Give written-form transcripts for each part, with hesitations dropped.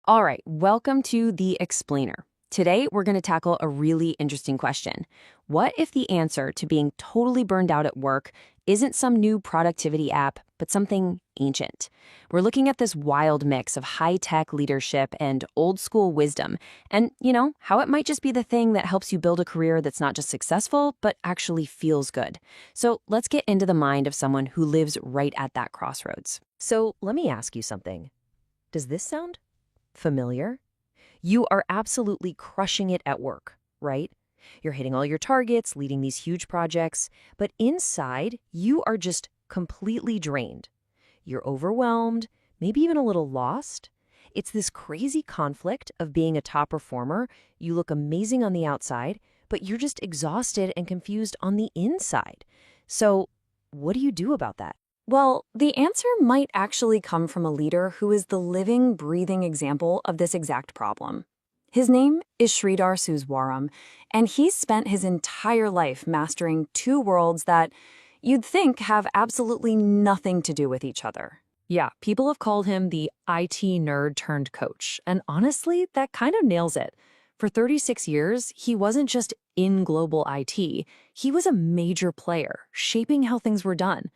All right, welcome to The Explainer. Today, we're going to tackle a really interesting question. What if the answer to being totally burned out at work isn't some new productivity app, but something ancient? We're looking at this wild mix of high-tech leadership and old-school wisdom, and, how it might just be the thing that helps you build a career that's not just successful, but actually feels good. So let's get into the mind of someone who lives right at that crossroads. So let me ask you something. Does this sound familiar? You are absolutely crushing it at work, right? You're hitting all your targets, leading these huge projects, but inside, you are just completely drained. You're overwhelmed, maybe even a little lost. It's this crazy conflict of being a top performer. You look amazing on the outside, but you're just exhausted and confused on the inside. So, what do you do about that? Well, the answer might actually come from a leader who is the living, breathing example of this exact problem. His name is Sridhar Suswaram, and he's spent his entire life mastering two worlds that you'd think have absolutely nothing to do with each other. Yeah, people have called him the IT nerd turned coach, and honestly, that kind of nails it. For 36 years, he wasn't just in global IT, he was a major player, shaping how things were done.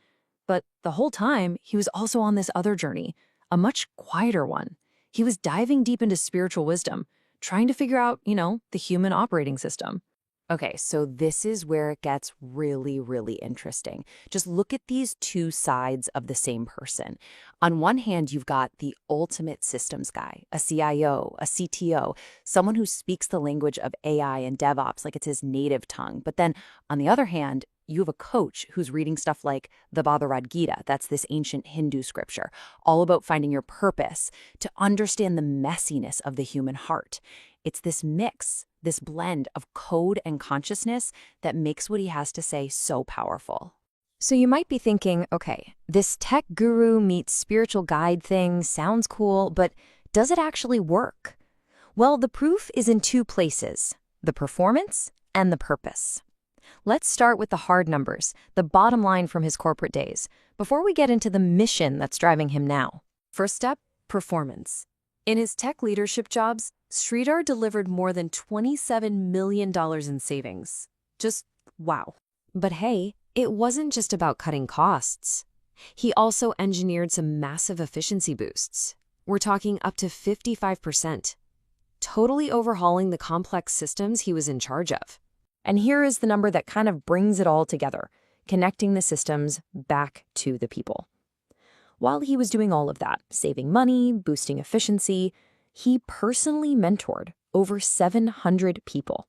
But the whole time, he was also on this other journey, a much quieter one. He was diving deep into spiritual wisdom, trying to figure out, the human operating system. Okay, so this is where it gets really, really interesting. Just look at these two sides of the same person. On one hand, you've got the ultimate systems guy, a CIO, a CTO, someone who speaks the language of AI and DevOps like it's his native tongue. But then on the other hand, you have a coach who's reading stuff like the Bhagavad Gita, that's this ancient Hindu scripture, all about finding your purpose, to understand the messiness of the human heart. It's this mix, this blend of code and consciousness that makes what he has to say so powerful. So you might be thinking, okay, this tech guru meets spiritual guide thing sounds cool, but does it actually work? Well, the proof is in two places, the performance and the purpose. Let's start with the hard numbers, the bottom line from his corporate days, before we get into the mission that's driving him now. First step, performance. In his tech leadership jobs, Sridhar delivered more than $27 million in savings. Just wow. But hey, it wasn't just about cutting costs. He also engineered some massive efficiency boosts. We're talking up to 55%, totally overhauling the complex systems he was in charge of. And here is the number that kind of brings it all together, connecting the systems back to the people. While he was doing all of that, saving money, boosting efficiency, he personally mentored over 700 people.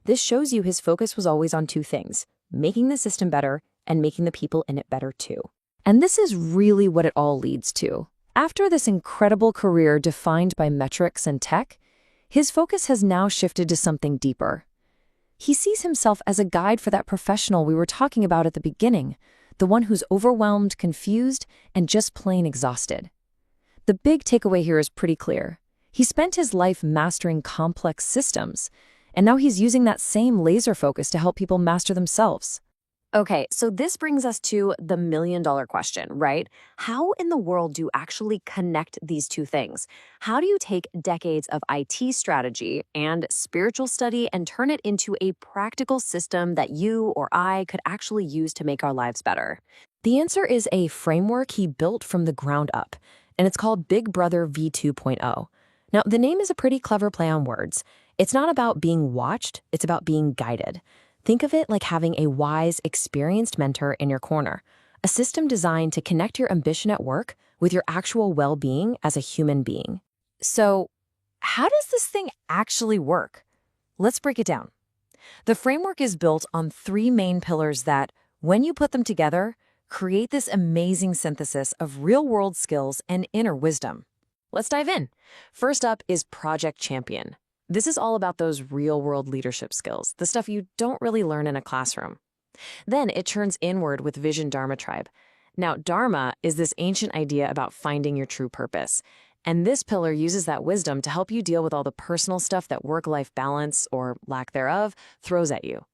This shows you his focus was always on two things, making the system better and making the people in it better too. And this is really what it all leads to. After this incredible career defined by metrics and tech, his focus has now shifted to something deeper. He sees himself as a guide for that professional we were talking about at the beginning, the one who's overwhelmed, confused, and just plain exhausted. The big takeaway here is pretty clear. He spent his life mastering complex systems, and now he's using that same laser focus to help people master themselves. Okay, so this brings us to the million-dollar question, right? How in the world do you actually connect these two things? How do you take decades of IT strategy and spiritual study and turn it into a practical system that you or I could actually use to make our lives better? The answer is a framework he built from the ground up, and it's called Big Brother V2.0. Now, the name is a pretty clever play on words. It's not about being watched, it's about being guided. Think of it like having a wise, experienced mentor in your corner, a system designed to connect your ambition at work with your actual well-being as a human being. So, how does this thing actually work? Let's break it down. The framework is built on three main pillars that, when you put them together, create this amazing synthesis of real-world skills and inner wisdom. Let's dive in. First up is Project Champion. This is all about those real-world leadership skills, the stuff you don't really learn in a classroom. Then it turns inward with Vision Dharma Tribe. Now, Dharma is this ancient idea about finding your true purpose. And this pillar uses that wisdom to help you deal with all the personal stuff that work-life balance, or lack thereof, throws at you.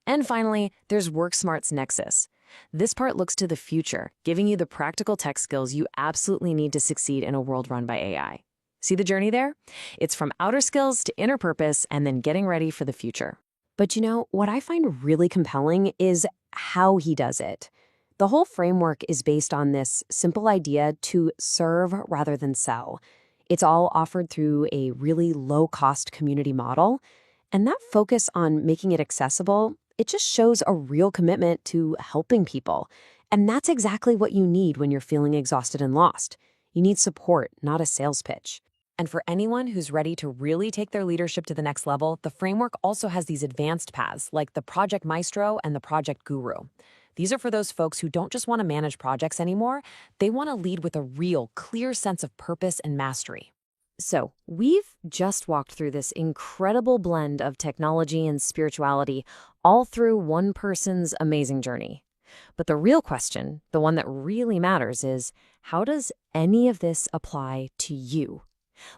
And finally, there's Work Smart's Nexus. This part looks to the future, giving you the practical tech skills you absolutely need to succeed in a world run by AI. See the journey there? It's from outer skills to inner purpose and then getting ready for the future. But what I find really compelling is how he does it. The whole framework is based on this simple idea to serve rather than sell. It's all offered through a really low-cost community model. And that focus on making it accessible, it just shows a real commitment to helping people. And that's exactly what you need when you're feeling exhausted and lost. You need support, not a sales pitch. And for anyone who's ready to really take their leadership to the next level, the framework also has these advanced paths like the Project Maestro and the Project Guru. These are for those folks who don't just want to manage projects anymore, they want to lead with a real, clear sense of purpose and mastery. So, we've just walked through this incredible blend of technology and spirituality, all through one person's amazing journey. But the real question, the one that really matters, is how does any of this apply to you?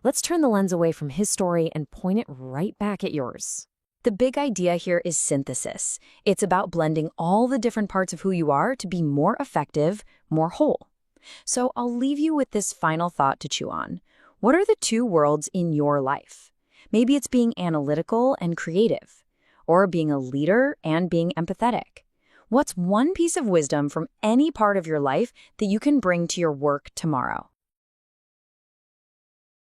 Let's turn the lens away from his story and point it right back at yours. The big idea here is synthesis. It's about blending all the different parts of who you are to be more effective, more whole. So I'll leave you with this final thought to chew on. What are the two worlds in your life? Maybe it's being analytical and creative, or being a leader and being empathetic. What's one piece of wisdom from any part of your life that you can bring to your work tomorrow?